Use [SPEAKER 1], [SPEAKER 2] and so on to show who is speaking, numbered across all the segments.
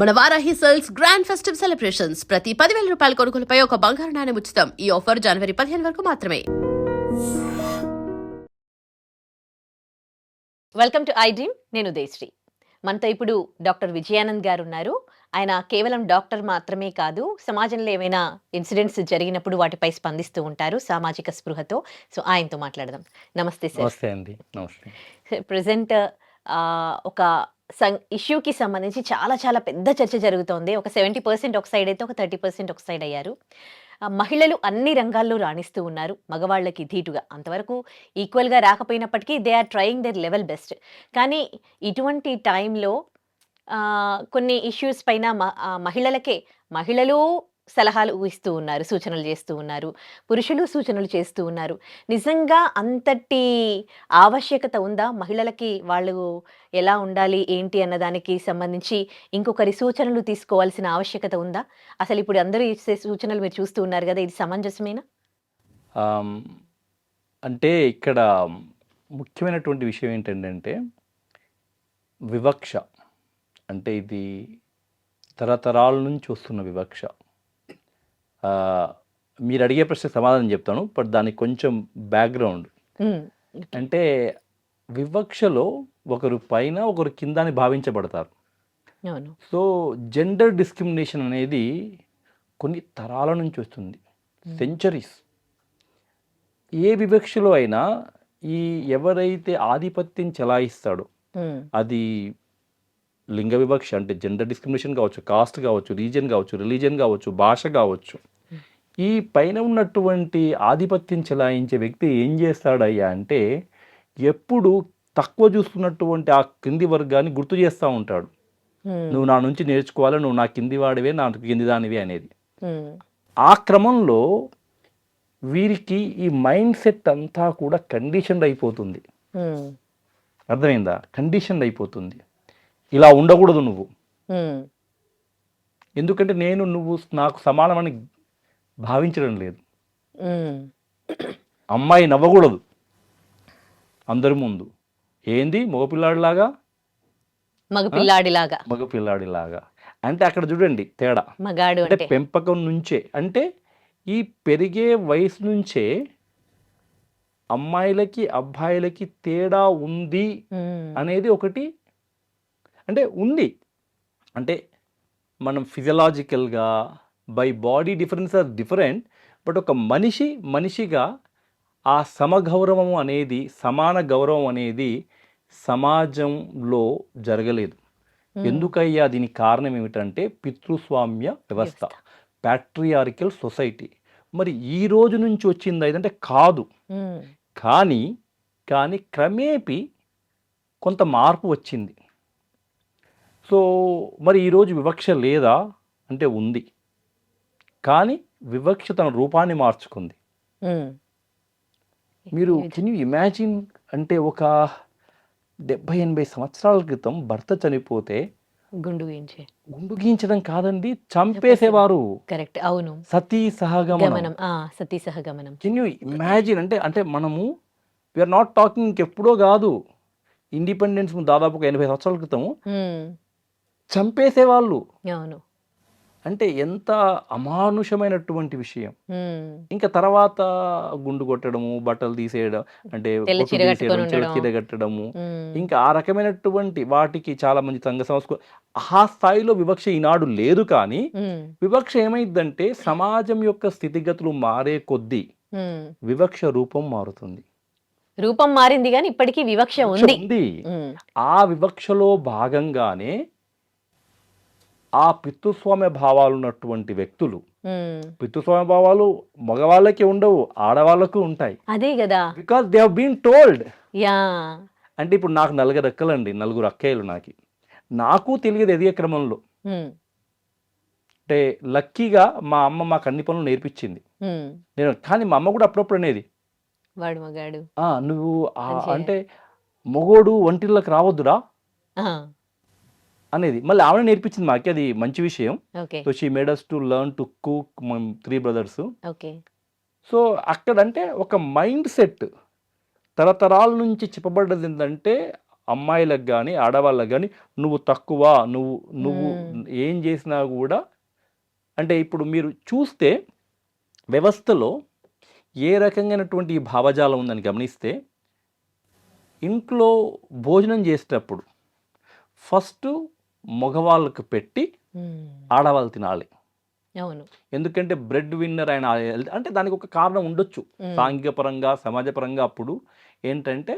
[SPEAKER 1] మన Varahi sales grand festive celebrations ప్రతి 10,000 రూపాయల కొనుగోలుపై ఒక బంగారు నాణెం ఉచితం. ఈ ఆఫర్ జనవరి 15 వరకు మాత్రమే.
[SPEAKER 2] Welcome to I dream. నేను ఉదయశ్రీ. మనతో ఇప్పుడు డాక్టర్ విజయానంద్ గారు ఉన్నారు. ఆయన కేవలం డాక్టర్ మాత్రమే కాదు, సమాజంలో ఏమైనా ఇన్సిడెంట్స్ జరిగినప్పుడు వాటిపై స్పందిస్తూ ఉంటారు సామాజిక స్పృహతో. సో ఆయనతో మాట్లాడదాం. నమస్తే సార్.
[SPEAKER 3] నమస్తే అండి. నమస్తే.
[SPEAKER 2] ప్రజెంట్ ఒక ఇష్యూకి సంబంధించి చాలా చాలా పెద్ద చర్చ జరుగుతోంది. ఒక 70% ఒక సైడ్ అయితే, ఒక 30% ఒక సైడ్ అయ్యారు. మహిళలు అన్ని రంగాల్లో రాణిస్తూ ఉన్నారు, మగవాళ్ళకి ధీటుగా. అంతవరకు ఈక్వల్గా రాకపోయినప్పటికీ they are trying their level best. కానీ ఇటువంటి టైంలో కొన్ని ఇష్యూస్ పైన మహిళలు సలహాలు ఇస్తూ ఉన్నారు, సూచనలు చేస్తూ ఉన్నారు, పురుషులు సూచనలు చేస్తూ ఉన్నారు. నిజంగా అంతటి ఆవశ్యకత ఉందా? మహిళలకి వాళ్ళు ఎలా ఉండాలి ఏంటి అన్నదానికి సంబంధించి ఇంకొకరి సూచనలు తీసుకోవాల్సిన ఆవశ్యకత ఉందా? అసలు ఇప్పుడు అందరూ ఇచ్చే సూచనలు మీరు చూస్తూ ఉన్నారు కదా, ఇది సమంజసమేనా?
[SPEAKER 3] అంటే ఇక్కడ ముఖ్యమైనటువంటి విషయం ఏంటంటే వివక్ష. అంటే ఇది తరతరాల నుంచి వస్తున్న వివక్ష. మీరు అడిగే ప్రశ్న సమాధానం చెప్తాను, బట్ దానికి కొంచెం బ్యాక్గ్రౌండ్. అంటే వివక్షలో ఒకరు పైన ఒకరు కింద అని భావించబడతారు. సో జెండర్ డిస్క్రిమినేషన్ అనేది కొన్ని తరాల నుంచి వస్తుంది, సెంచరీస్. ఏ వివక్షలో అయినా ఈ ఎవరైతే ఆధిపత్యం చెలాయిస్తాడో, అది లింగ వివక్ష అంటే జెండర్ డిస్క్రిమినేషన్ కావచ్చు, కాస్ట్ కావచ్చు, రీజియన్ కావచ్చు, రిలీజియన్ కావచ్చు, భాష కావచ్చు, ఈ పైన ఉన్నటువంటి ఆధిపత్యం చెలాయించే వ్యక్తి ఏం చేస్తాడయ్యా అంటే ఎప్పుడు తక్కువ చూస్తున్నటువంటి ఆ కింది వర్గాన్ని గుర్తు చేస్తూ ఉంటాడు. నువ్వు నా నుంచి నేర్చుకోవాలి, నువ్వు నా కింది వాడివే, నా కింది దానివే అనేది. ఆ క్రమంలో వీరికి ఈ మైండ్ సెట్ అంతా కూడా కండిషన్డ్ అయిపోతుంది. అర్థమైందా? కండిషన్డ్ అయిపోతుంది. ఇలా ఉండకూడదు నువ్వు, ఎందుకంటే నువ్వు నాకు సమానమని భావించడం లేదు. అమ్మాయి నవ్వకూడదు అందరి ముందు, ఏంది మగపిల్లాడిలాగా, మగపిల్లాడిలాగా. అంటే అక్కడ చూడండి తేడా. అంటే పెంపకం నుంచే, అంటే ఈ పెరిగే వయసు నుంచే అమ్మాయిలకి అబ్బాయిలకి తేడా ఉంది అనేది ఒకటి అంటే ఉంది. అంటే మనం ఫిజియలాజికల్గా by body difference are different, but ఒక మనిషిగా ఆ సమగౌరవం అనేది, సమాన గౌరవం అనేది సమాజంలో జరగలేదు. ఎందుకయ్యా? దీనికి కారణం ఏమిటంటే పితృస్వామ్య వ్యవస్థ, ప్యాట్రియార్కల్ సొసైటీ. మరి ఈ రోజు నుంచి వచ్చింది ఏదంటే కాదు, కానీ క్రమేపీ కొంత మార్పు వచ్చింది. సో మరి ఈరోజు వివక్ష లేదా అంటే ఉంది, కానీ వివక్ష తన రూపాన్ని మార్చుకుంది. మీరు కెన్ యూ ఇమాజిన్? అంటే ఒక 70-80 సంవత్సరాల క్రితం భర్త చనిపోతే
[SPEAKER 2] గుండు
[SPEAKER 3] గీయించడం కాదండి, చంపేసేవారు.
[SPEAKER 2] కరెక్ట్, అవును.
[SPEAKER 3] సతీ సహగమనం. Can you imagine? అంటే మనము వీఆర్ నాట్ టాకింగ్ ఇంకెప్పుడో కాదు, ఇండిపెండెన్స్ దాదాపు 80 సంవత్సరాల క్రితము చంపేసేవాళ్ళు. అంటే ఎంత అమానుషమైనటువంటి విషయం. ఇంకా తర్వాత గుండు కొట్టడము, బట్టలు తీసేయడం, అంటే చీర కట్టడము, ఇంకా ఆ రకమైనటువంటి వాటికి చాలా మంది సంఘ సంస్కృతి, ఆ స్థాయిలో వివక్ష ఈనాడు లేదు. కానీ వివక్ష ఏమైందంటే సమాజం యొక్క స్థితిగతులు మారే కొద్దీ వివక్ష రూపం మారుతుంది.
[SPEAKER 2] రూపం మారింది కానీ ఇప్పటికీ వివక్ష ఉంది.
[SPEAKER 3] ఆ వివక్షలో భాగంగానే ఆ పితృస్వామ్య భావాలు ఉన్నటువంటి వ్యక్తులు, పితృస్వామ్య భావాలు మగవాళ్ళకి ఉండవు, ఆడవాళ్ళకు ఉంటాయి.
[SPEAKER 2] అదే కదా,
[SPEAKER 3] because they have been told. అంటే ఇప్పుడు నాకు 4 అక్కలండి, 4 అక్కయ్యలు. నాకు తెలియదు ఎదిగే క్రమంలో. అంటే లక్కీగా మా అమ్మ మాకు అన్ని పనులు నేర్పించింది. కానీ మా అమ్మ కూడా అప్పుడప్పుడు అనేది, నువ్వు అంటే మొగోడు వంటిళ్ళకి రావద్దురా అనేది. మళ్ళీ ఆమె నేర్పించింది మాకు, అది మంచి విషయం. So she made us to learn to cook, 3 brothers. So అక్కడ అంటే ఒక మైండ్ సెట్ తరతరాల నుంచి చెప్పబడ్డది ఏంటంటే అమ్మాయిలకు కానీ ఆడవాళ్ళకి కానీ నువ్వు తక్కువ, నువ్వు నువ్వు ఏం చేసినా కూడా, అంటే ఇప్పుడు మీరు చూస్తే వ్యవస్థలో ఏ రకంగానటువంటి ఈ భావజాలం ఉందని గమనిస్తే, ఇంట్లో భోజనం చేసేటప్పుడు ఫస్ట్ మగవాళ్ళకు పెట్టి ఆడవాళ్ళు తినాలి.
[SPEAKER 2] అవును.
[SPEAKER 3] ఎందుకంటే బ్రెడ్ విన్నర్ ఆయన అంటే దానికి ఒక కారణం ఉండొచ్చు, సాంఘిక పరంగా సమాజపరంగా. అప్పుడు ఏంటంటే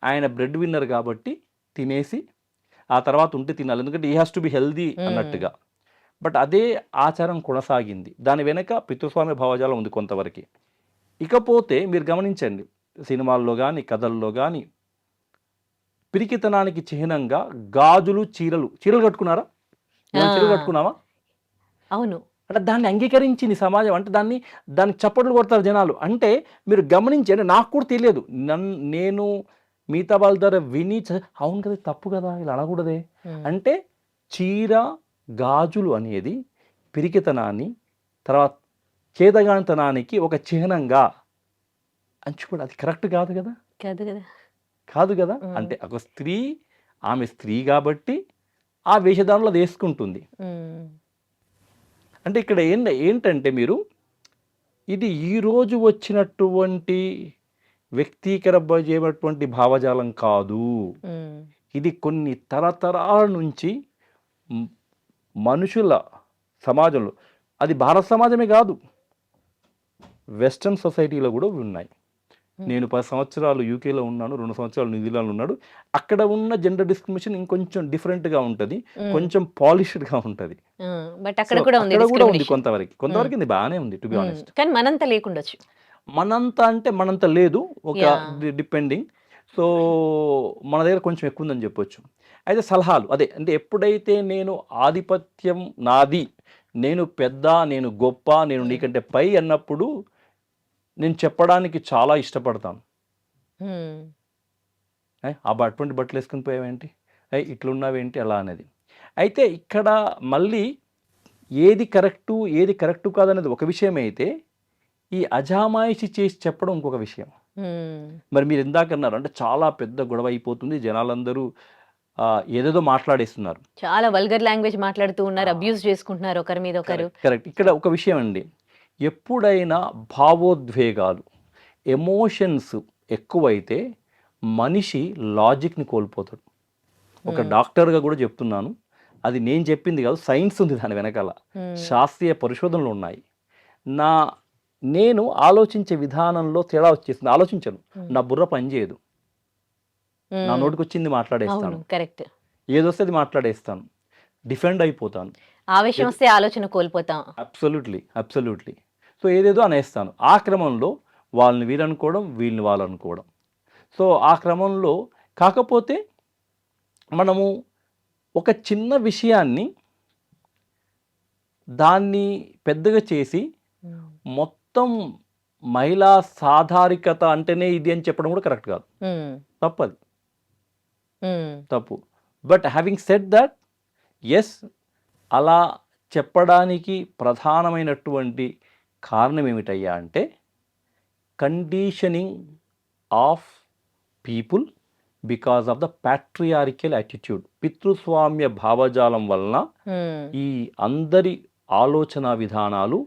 [SPEAKER 3] ఆయన బ్రెడ్ విన్నర్ కాబట్టి తినేసి ఆ తర్వాత ఉంటే తినాలి, ఎందుకంటే ఈ హ్యాస్ టు బి హెల్దీ అన్నట్టుగా. బట్ అదే ఆచారం కొనసాగింది, దాని వెనక పితృస్వామ్య భావజాలం ఉంది కొంతవరకు. ఇకపోతే మీరు గమనించండి, సినిమాల్లో కానీ కథల్లో కానీ పిరికితనానికి చిహ్నంగా గాజులు, చీరలు కట్టుకున్నారా? చీరలు కట్టుకున్నావా?
[SPEAKER 2] అవును.
[SPEAKER 3] అంటే దాన్ని అంగీకరించింది సమాజం, అంటే దానికి చప్పట్లు కొడతారు జనాలు. అంటే మీరు గమనించండి, నాకు కూడా తెలియదు, నేను మిగతా వాళ్ళ ద్వారా విని అవును కదా తప్పు కదా ఇలా అనకూడదే. అంటే చీర గాజులు అనేది పిరికితనాన్ని, తర్వాత చేతగానితనానికి ఒక చిహ్నంగా అంచుకోవడం అది కరెక్ట్ కాదు కదా. కాదు కదా. అంటే ఒక స్త్రీ, ఆమె స్త్రీ కాబట్టి ఆ వేషధారణలో అది వేసుకుంటుంది. అంటే ఇక్కడ ఏంటంటే మీరు ఇది ఈరోజు వచ్చినటువంటి వ్యక్తీకరించేటువంటి భావజాలం కాదు, ఇది కొన్ని తరతరాల నుంచి మనుషుల సమాజంలో, అది భారత సమాజమే కాదు, వెస్ట్రన్ సొసైటీలో కూడా ఉన్నాయి. నేను 10 సంవత్సరాలు యూకేలో ఉన్నాను, 2 సంవత్సరాలు న్యూజిలాండ్లో ఉన్నాడు. అక్కడ ఉన్న జెండర్ డిస్క్రిమినేషన్ ఇంకొంచెం డిఫరెంట్గా ఉంటుంది, కొంచెం పాలిష్డ్గా ఉంటుంది.
[SPEAKER 2] బట్ అక్కడ కూడా
[SPEAKER 3] ఉంది కొంతవరకు ఇది బాగానే ఉంది టు బి ఆనెస్ట్.
[SPEAKER 2] కానీ మనంత లేకుండొచ్చు.
[SPEAKER 3] మనంత లేదు, ఒక డిపెండింగ్. సో మన దగ్గర కొంచెం ఎక్కువ ఉందని చెప్పొచ్చు. అయితే సలహాలు అదే, అంటే ఎప్పుడైతే నేను ఆధిపత్యం నాది, నేను పెద్ద, నేను గొప్ప, నేను నీకంటే పై అన్నప్పుడు నేను చెప్పడానికి చాలా ఇష్టపడతాను. అటువంటి బట్టలు వేసుకుని పోయావేంటి, ఇట్లున్నావేంటి అలా అనేది. అయితే ఇక్కడ మళ్ళీ ఏది కరెక్టు కాదనేది ఒక విషయం అయితే, ఈ అజామాయిషి చేసి చెప్పడం ఇంకొక విషయం. మరి మీరు ఇందాక అన్నారు, అంటే చాలా పెద్ద గొడవ అయిపోతుంది, జనాలందరూ ఏదేదో మాట్లాడేస్తున్నారు,
[SPEAKER 2] చాలా వల్గర్ లాంగ్వేజ్ మాట్లాడుతూ ఉన్నారు, అబ్యూస్ చేసుకుంటున్నారు ఒకరి మీద ఒకరు.
[SPEAKER 3] కరెక్ట్. ఇక్కడ ఒక విషయం అండి, ఎప్పుడైనా భావోద్వేగాలు, ఎమోషన్స్ ఎక్కువైతే మనిషి లాజిక్ని కోల్పోతాడు. ఒక డాక్టర్గా కూడా చెప్తున్నాను, అది నేను చెప్పింది కాదు, సైన్స్ ఉంది దాని వెనకాల, శాస్త్రీయ పరిశోధనలు ఉన్నాయి. నేను ఆలోచించే విధానంలో తేడా వచ్చేసింది, ఆలోచించను, నా బుర్ర పనిచేయదు, నా నోటికి వచ్చింది మాట్లాడేస్తాను,
[SPEAKER 2] కరెక్ట్,
[SPEAKER 3] ఏదొస్తే అది మాట్లాడేస్తాను, డిఫెండ్ అయిపోతాను,
[SPEAKER 2] ఆవేశం వస్తే ఆలోచన కోల్పోతాం.
[SPEAKER 3] అబ్సల్యూట్లీ. సో ఏదేదో అనేస్తాను, ఆ క్రమంలో వాళ్ళని వీరనుకోవడం, వీళ్ళని వాళ్ళు అనుకోవడం. సో ఆ క్రమంలో కాకపోతే మనము ఒక చిన్న విషయాన్ని దాన్ని పెద్దగా చేసి మొత్తం మహిళా సాధారికత అంటేనే ఇది అని చెప్పడం కూడా కరెక్ట్ కాదు, తప్పు. But having said that, yes, అలా చెప్పడానికి ప్రధానమైనటువంటి కారణం ఏమిటయ్యా అంటే, conditioning of people because of the patriarchal attitude. పితృస్వామ్య భావజాలం వలన ఈ అందరి ఆలోచన విధానాలు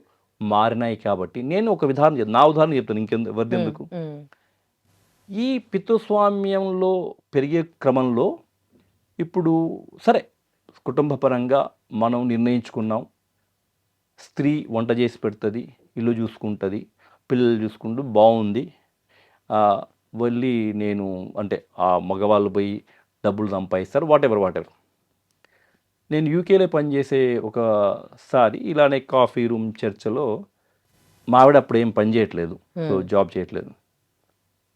[SPEAKER 3] మారినాయి కాబట్టి. నేను ఒక నా ఉదాహరణ చెప్తాను, ఇంకెవరిదెందుకు. ఈ పితృస్వామ్యంలో పెరిగే క్రమంలో ఇప్పుడు సరే కుటుంబ పరంగా మనం నిర్ణయించుకున్నాం, స్త్రీ వంట చేసి పెడుతుంది, ఇల్లు చూసుకుంటుంది, పిల్లలు చూసుకుంటూ బాగుంది, వెళ్ళి నేను అంటే ఆ మగవాళ్ళు పోయి డబ్బులు సంపాదిస్తారు, వాట్ ఎవర్. నేను యూకేలో పనిచేసే ఒకసారి ఇలానే కాఫీ రూమ్ చర్చలో, మా ఆవిడ అప్పుడు ఏం పని చేయట్లేదు, సో జాబ్ చేయట్లేదు,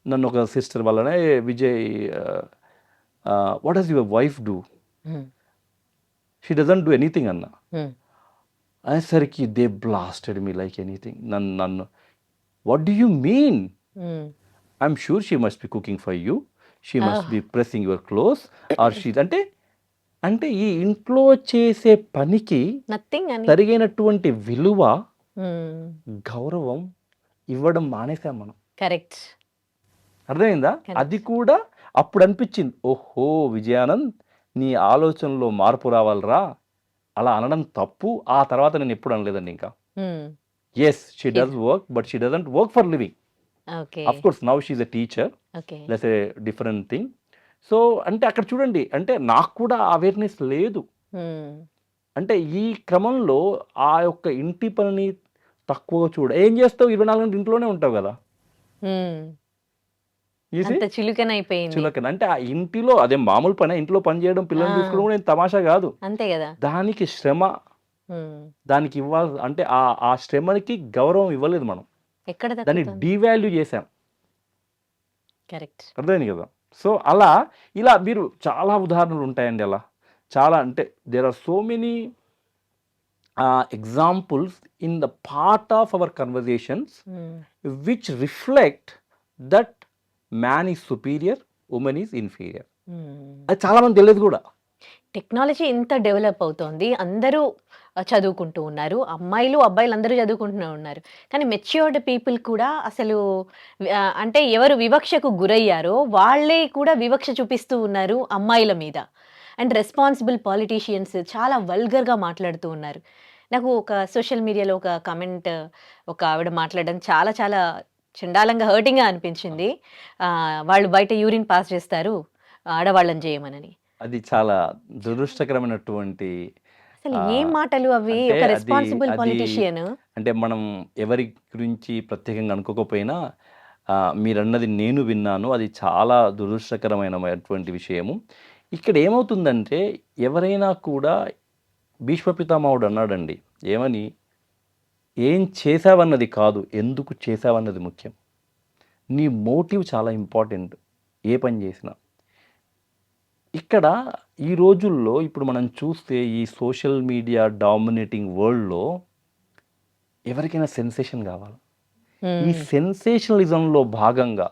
[SPEAKER 3] నన్ను ఒక సిస్టర్ వల్లనే, Vijay what does your wife do, she doesn't do anything అన్న అనేసరికి they blasted me like anything. నన్ను what do you mean, I'm sure she must be cooking for you, she must be pressing your clothes or she, అంటే ఈ ఇంట్లో చేసే పనికి తరిగినటువంటి విలువ, గౌరవం ఇవ్వడం మానేసాం మనం.
[SPEAKER 2] కరెక్ట్,
[SPEAKER 3] అర్థమైందా? అది కూడా అప్పుడు అనిపించింది, ఓహో విజయానంద్ నీ ఆలోచనలో మార్పు రావాలిరా, అలా అనడం తప్పు. ఆ తర్వాత నేను ఎప్పుడు అనలేదండి ఇంకా. Yes she does work, but she doesn't work for living.
[SPEAKER 2] Okay.
[SPEAKER 3] Of course now she's a teacher,
[SPEAKER 2] okay.
[SPEAKER 3] That's a different thing. So అంటే అక్కడ చూడండి, అంటే నాకు కూడా అవేర్నెస్ లేదు. అంటే ఈ క్రమంలో ఆ యొక్క ఇంటి పనిని తక్కువగా ఏం చేస్తావు, 24 గంటలు ఇంట్లోనే ఉంటావు కదా.
[SPEAKER 2] అంత చులకనైపోయింది.
[SPEAKER 3] చులకన అంటే ఆ ఇంటిలో అదే మామూలు పని, ఇంట్లో పని చేయడం, పిల్లల్ని చూసుకోవడం కూడా ఏం తమాషా కాదు.
[SPEAKER 2] అంతే కదా.
[SPEAKER 3] దానికి శ్రమ, దానికి ఇవ్వాలి అంటే ఆ శ్రమకి గౌరవం ఇవ్వలేదు మనం,
[SPEAKER 2] ఎక్కడ
[SPEAKER 3] దాన్ని డీవాల్యూ చేశాం.
[SPEAKER 2] కరెక్ట్.
[SPEAKER 3] అర్థమైంది కదా. సో అలా ఇలా మీరు చాలా ఉదాహరణలు ఉంటాయండి. అలా చాలా అంటే there are so many examples in the part of our conversations which reflect that man is superior, women is inferior. అది చాలా మంది తెలియదు కూడా.
[SPEAKER 2] టెక్నాలజీ ఇంత డెవలప్ అవుతోంది, అందరూ చదువుకుంటూ ఉన్నారు, అమ్మాయిలు అబ్బాయిలు అందరూ చదువుకుంటూనే ఉన్నారు. కానీ మెచ్యూర్డ్ పీపుల్ కూడా అసలు అంటే ఎవరు వివక్షకు గురయ్యారో వాళ్ళే కూడా వివక్ష చూపిస్తూ ఉన్నారు అమ్మాయిల మీద. అండ్ రెస్పాన్సిబుల్ పాలిటీషియన్స్ చాలా వల్గర్గా మాట్లాడుతూ ఉన్నారు. నాకు ఒక సోషల్ మీడియాలో ఒక కమెంట్, ఒక ఆవిడ మాట్లాడడం చాలా చాలా చండాలంగా, హర్టింగ్గా అనిపించింది. వాళ్ళు బయట యూరిన్ పాస్ చేస్తారు ఆడవాళ్ళని చేయమనని.
[SPEAKER 3] అది చాలా దురదృష్టకరమైనటువంటి
[SPEAKER 2] అసలు ఏం మాటలు అవి. ఒక రెస్పాన్సిబుల్ పొలిటీషియన్
[SPEAKER 3] అంటే మనం ఎవరి గురించి ప్రత్యేకంగా అనుకోకపోయినా మీరన్నది నేను విన్నాను. అది చాలా దురదృష్టకరమైనటువంటి విషయము. ఇక్కడ ఏమవుతుందంటే ఎవరైనా కూడా భీష్మ పితామహుడు అన్నాడండి, ఏమని, ఏం చేసావన్నది కాదు, ఎందుకు చేసావన్నది ముఖ్యం. నీ మోటివ్ చాలా ఇంపార్టెంట్ ఏ పని చేసినా. ఇక్కడ ఈ రోజుల్లో ఇప్పుడు మనం చూస్తే ఈ సోషల్ మీడియా డామినేటింగ్ వరల్డ్లో ఎవరికైనా సెన్సేషన్ కావాలి. ఈ సెన్సేషనలిజంలో భాగంగా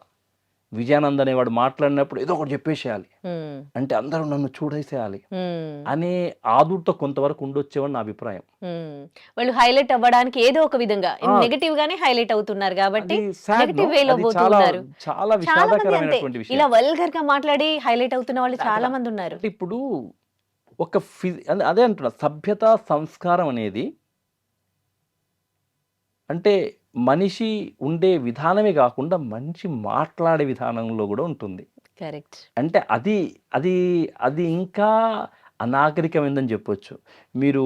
[SPEAKER 3] విజయానంద్ అనేవాడు మాట్లాడినప్పుడు ఏదో ఒకటి చెప్పేసేయాలి, అంటే అందరూ నన్ను చూడేసేయాలి అనే ఆదుర్తో కొంతవరకు ఉండొచ్చేవని నా అభిప్రాయం.
[SPEAKER 2] వాళ్ళు హైలైట్ అవ్వడానికి ఏదో ఒక విధంగా నెగటివ్ గానే హైలైట్ అవుతున్నారు కాబట్టి నెగటివ్ వేలో పోతున్నారు.
[SPEAKER 3] చాలా విషాదకరమైనటువంటి విషయం.
[SPEAKER 2] ఇలా వల్గర్ గా మాట్లాడి హైలైట్ అవుతున్న వాళ్ళు చాలా మంది ఉన్నారు.
[SPEAKER 3] ఇప్పుడు ఒక అదే అంటున్నా, సభ్యత సంస్కారం అనేది అంటే మనిషి ఉండే విధానమే కాకుండా మనిషి మాట్లాడే విధానంలో కూడా ఉంటుంది.
[SPEAKER 2] కరెక్ట్.
[SPEAKER 3] అంటే అది అది అది ఇంకా అనాగరికమైందని చెప్పొచ్చు. మీరు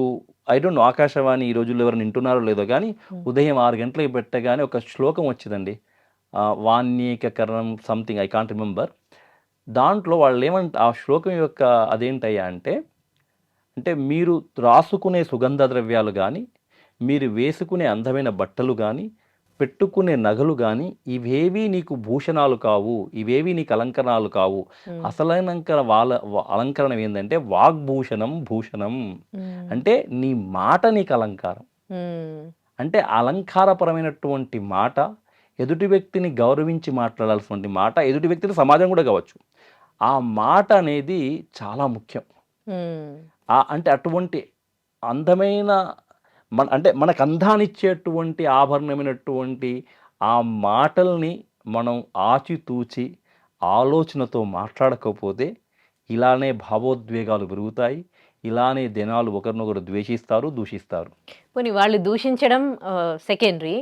[SPEAKER 3] ఐ డోంట్ నో ఆకాశవాణి ఈ రోజుల్లో ఎవరైనా వింటున్నారో లేదో కానీ ఉదయం 6 గంటలకు పెట్టగానే ఒక శ్లోకం వచ్చిందండి, వాణ్యేకకరణం సంథింగ్, ఐ కాంట్ రిమెంబర్. దాంట్లో వాళ్ళు ఆ శ్లోకం యొక్క అదేంటయ్యా అంటే మీరు రాసుకునే సుగంధ ద్రవ్యాలు కానీ, మీరు వేసుకునే అందమైన బట్టలు కానీ, పెట్టుకునే నగలు కానీ, ఇవేవి నీకు భూషణాలు కావు, ఇవేవి నీకు అలంకరణాలు కావు. అసలైన అలంకరణం ఏంటంటే వాగ్భూషణం భూషణం. అంటే నీ మాట నీకు అలంకారం. అంటే అలంకారపరమైనటువంటి మాట, ఎదుటి వ్యక్తిని గౌరవించి మాట్లాడాల్సినటువంటి మాట, ఎదుటి వ్యక్తిని సమాజం కూడా కావచ్చు, ఆ మాట అనేది చాలా ముఖ్యం. అంటే అటువంటి అందమైన అంటే మనకు అందాన్నిచ్చేటువంటి ఆభరణమైనటువంటి ఆ మాటల్ని మనం ఆచితూచి ఆలోచనతో మాట్లాడకపోతే ఇలానే భావోద్వేగాలు పెరుగుతాయి, ఇలానే జనాలు ఒకరినొకరు ద్వేషిస్తారు, దూషిస్తారు. పోనీ
[SPEAKER 2] వాళ్ళు దూషించడం సెకండరీ,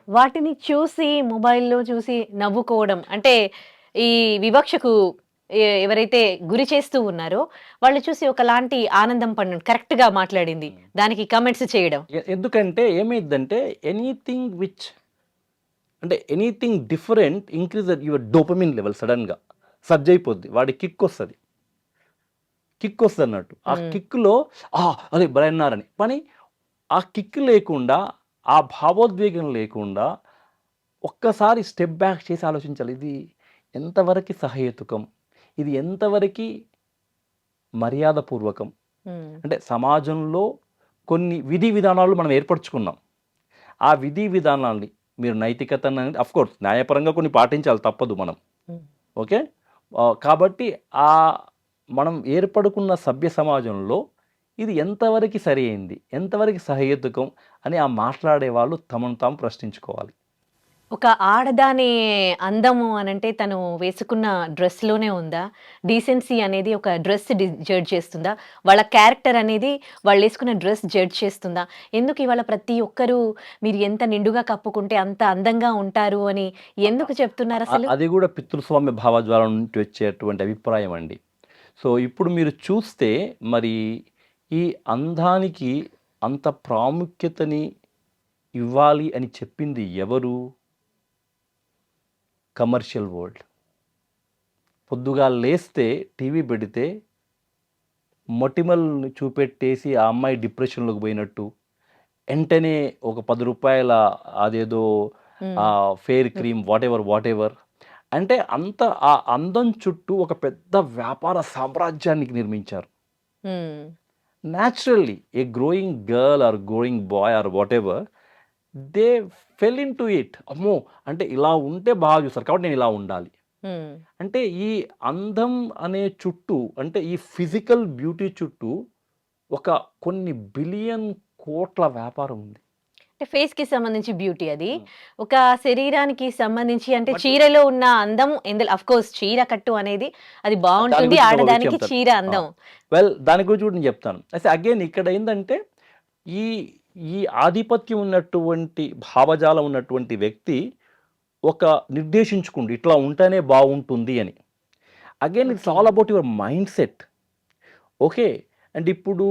[SPEAKER 2] వాటిని చూసి మొబైల్లో చూసి నవ్వుకోవడం, అంటే ఈ వివక్షకు ఎవరైతే గురి చేస్తూ ఉన్నారో వాళ్ళు చూసి ఒకలాంటి ఆనందం పడినట్టు, కరెక్ట్ గా మాట్లాడింది దానికి కమెంట్స్ చేయడం.
[SPEAKER 3] ఎందుకంటే ఏమైందంటే anything different increase your dopamine level. Sudden గా సర్జ్ అయిపోద్ది, వాడి కిక్ వస్తుంది అన్నట్టు. ఆ కిక్లో అదే బలన్నారని పని, ఆ కిక్ లేకుండా, ఆ భావోద్వేగం లేకుండా ఒక్కసారి స్టెప్ బ్యాక్ చేసి ఆలోచించాలి, ఇది ఎంతవరకు సహేతుకం, ఇది ఎంతవరకు మర్యాదపూర్వకం. అంటే సమాజంలో కొన్ని విధి విధానాలు మనం ఏర్పరచుకున్నాం, ఆ విధి విధానాల్ని మీరు నైతికత అనేది అఫ్కోర్స్ న్యాయపరంగా కొన్ని పాటించాలి, తప్పదు మనం. ఓకే, కాబట్టి మనం ఏర్పడుకున్న సభ్య సమాజంలో ఇది ఎంతవరకు సరి అయింది, ఎంతవరకు సహేతుకం అని ఆ మాట్లాడే వాళ్ళు తమను తాము ప్రశ్నించుకోవాలి.
[SPEAKER 2] ఒక ఆడదాని అందము అనంటే తను వేసుకున్న డ్రెస్‌లోనే ఉందా? డీసెన్సీ అనేది ఒక డ్రెస్ జడ్జ్ చేస్తుందా? వాళ్ళ క్యారెక్టర్ అనేది వాళ్ళేసుకున్న డ్రెస్ జడ్జ్ చేస్తుందా? ఎందుకు ఇవాళ ప్రతి ఒక్కరు మీరు ఎంత నిండుగా కప్పుకుంటే అంత అందంగా ఉంటారు అని ఎందుకు చెప్తున్నారసలు?
[SPEAKER 3] అది కూడా పితృస్వామ్య భావజాలం నుంచి వచ్చేటువంటి అభిప్రాయం అండి. సో ఇప్పుడు మీరు చూస్తే మరి ఈ అందానికి అంత ప్రాముఖ్యతని ఇవ్వాలి అని చెప్పింది ఎవరు? Commercial world. పొద్దుగాల లేస్తే టీవీ పెడితే మొటిమల్ని చూపెట్టేసి ఆ అమ్మాయి డిప్రెషన్‌లోకి పోయినట్టు, వెంటనే ఒక రూ. 10 అదేదో
[SPEAKER 2] హ్మ్.
[SPEAKER 3] Fair cream whatever. అంటే అంత ఆ అందం చుట్టూ ఒక పెద్ద వ్యాపార సామ్రాజ్యానికి నిర్మించారు.
[SPEAKER 2] Hmm.
[SPEAKER 3] Naturally a growing girl or growing boy or whatever they fell into it. అమ్మో! అంటే ఇలా ఉంటే బాగా చూస్తారు కాబట్టి నేను ఇలా ఉండాలి.
[SPEAKER 2] హ్మ్.
[SPEAKER 3] అంటే ఈ అందం అనే చుట్టూ అంటే ఈ ఫిజికల్ బ్యూటీ చుట్టూ ఒక కొన్ని బిలియన్ కోట్ల వ్యాపారం ఉంది.
[SPEAKER 2] అంటే ఫేస్‌కి సంబంధించి బ్యూటీ అది.
[SPEAKER 3] హ్మ్.
[SPEAKER 2] ఒక శరీరానికి సంబంధించి అంటే
[SPEAKER 3] బట్
[SPEAKER 2] చీరలో ఉన్న అందం ఇందులో ఆఫ్‌కోర్స్ చీర కట్టు అనేది అది
[SPEAKER 3] దాని
[SPEAKER 2] బావుంటుంది.
[SPEAKER 3] గురించి ఇంకొక విషయం
[SPEAKER 2] ఆడదానికి
[SPEAKER 3] చెప్తాను.
[SPEAKER 2] చీర
[SPEAKER 3] ఆ!
[SPEAKER 2] అందం.
[SPEAKER 3] వెల్ దాని గురించి కూడా నేను చెప్తాను. అయితే అగైన్ ఇక్కడ ఏందంటే ఈ ఈ ఆధిపత్యం ఉన్నటువంటి భావజాలం ఉన్నటువంటి వ్యక్తి ఒక నిర్దేశించుకుండు ఇట్లా ఉంటేనే బాగుంటుంది అని. Again it's
[SPEAKER 2] okay.
[SPEAKER 3] All about your mind set. Okay. And ఇప్పుడు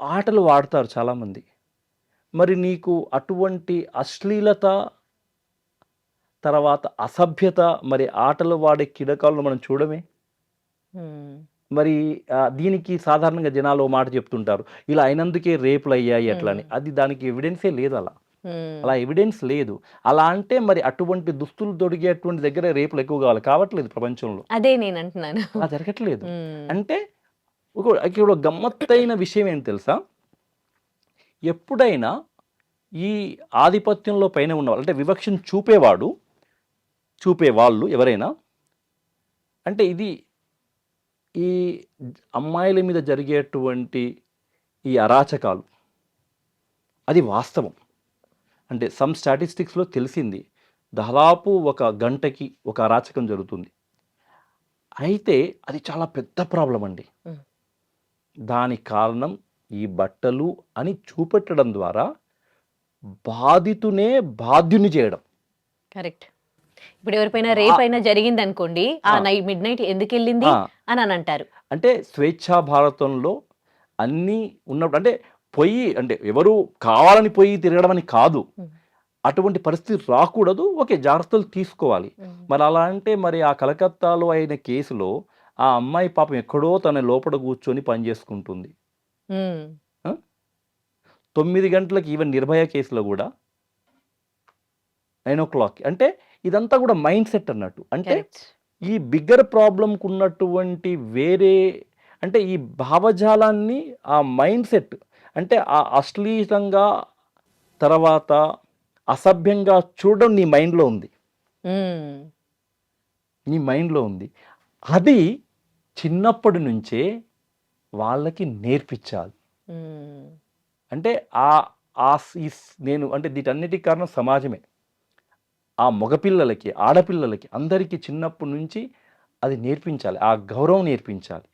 [SPEAKER 3] ఆటలు వాడతారు చాలామంది. మరి నీకు అటువంటి అశ్లీలత, తర్వాత అసభ్యత మరి ఆటలు వాడే క్రీడాకారులను మనం చూడమే.
[SPEAKER 2] హ్మ్.
[SPEAKER 3] మరి దీనికి సాధారణంగా జనాలు ఓ మాట చెప్తుంటారు. ఇలా అయినందుకే రేపులయ్యాయి అట్లా అని.
[SPEAKER 2] హ్మ్.
[SPEAKER 3] అది దానికి ఎవిడెన్సే లేదు అలా.
[SPEAKER 2] హ్మ్.
[SPEAKER 3] అలా ఎవిడెన్స్ లేదు. అలా అంటే మరి అటువంటి దుస్తులు తొడిగేటువంటి దగ్గర రేపులు ఎక్కువ కావట్లేదు ప్రపంచంలో.
[SPEAKER 2] అదే నేనంటున్నాను.
[SPEAKER 3] అలా జరగట్లేదు.
[SPEAKER 2] హ్మ్.
[SPEAKER 3] అంటే ఇక్కడ గమ్మత్తైన విషయం ఏంటి తెలుసా? ఎప్పుడైనా ఈ ఆధిపత్యంలో పైన ఉన్నవాళ్ళు అంటే వివక్షను చూపేవాళ్ళు ఎవరైనా అంటే ఇది ఈ అమ్మాయిల మీద జరిగేటువంటి ఈ అరాచకాలు అది వాస్తవం. అంటే సమ్ స్టాటిస్టిక్స్‌లో తెలిసింది. దాదాపు ఒక గంటకి ఒక అరాచకం జరుగుతుంది. అయితే అది చాలా పెద్ద ప్రాబ్లమ్ అండి.
[SPEAKER 2] హ్మ్.
[SPEAKER 3] దానికి కారణం ఈ బట్టలు అని చూపెట్టడం ద్వారా బాధితునే బాధ్యుని చేయడం.
[SPEAKER 2] కరెక్ట్. ఇప్పుడు ఎవరిపైన
[SPEAKER 3] ఆ!
[SPEAKER 2] రేప్ అయినా జరిగిందనుకోండి. ఆ
[SPEAKER 3] ఆ!
[SPEAKER 2] మిడ్‌నైట్ ఎందుకెళ్ళింది
[SPEAKER 3] ఆ!
[SPEAKER 2] అని అంటారు.
[SPEAKER 3] అంటే స్వేచ్ఛా భారతంలో అన్నీ ఉన్నప్పుడు అంటే అంటే ఎవరు కావాలని పోయి తిరగడం అని కాదు.
[SPEAKER 2] హ్మ్.
[SPEAKER 3] అటువంటి పరిస్థితి రాకూడదు. ఓకే. జాగ్రత్తలు తీసుకోవాలి.
[SPEAKER 2] హ్మ్.
[SPEAKER 3] మరి అలా అంటే మరి ఆ కలకత్తాలో అయిన కేసులో ఆ అమ్మాయి పాపం ఎక్కడో తన లోపల కూర్చొని పని చేసుకుంటుంది.
[SPEAKER 2] హ్మ్.
[SPEAKER 3] ఆ! 9 గంటలకి ఈవెన్ 'నిర్భయ' కేసులో గూడా 9:00 అంటే ఇదంతా కూడా మైండ్ సెట్ అన్నట్టు. అంటే
[SPEAKER 2] కరెక్ట్.
[SPEAKER 3] ఈ బిగ్గర్ ప్రాబ్లమ్‌కున్నటువంటి వేరే అంటే ఈ భావజాలాన్ని ఆ మైండ్ సెట్ అంటే ఆ అశ్లీలంగా తర్వాత అసభ్యంగా చూడడం నీ మైండ్‌లో ఉంది.
[SPEAKER 2] హ్మ్.
[SPEAKER 3] నీ మైండ్‌లో ఉంది. అది చిన్నప్పటి నుంచే వాళ్ళకి నేర్పించాలి.
[SPEAKER 2] హ్మ్.
[SPEAKER 3] అంటే ఆహ్, ఆహ్, స్ ఈ స్ నేను అంటే వీటన్నిటికి కారణం సమాజమే. ఆ మగపిల్లలకి, ఆడపిల్లలకి అందరికీ చిన్నప్పటి నుంచి అది నేర్పించాలి. ఆ గౌరవం నేర్పించాలి.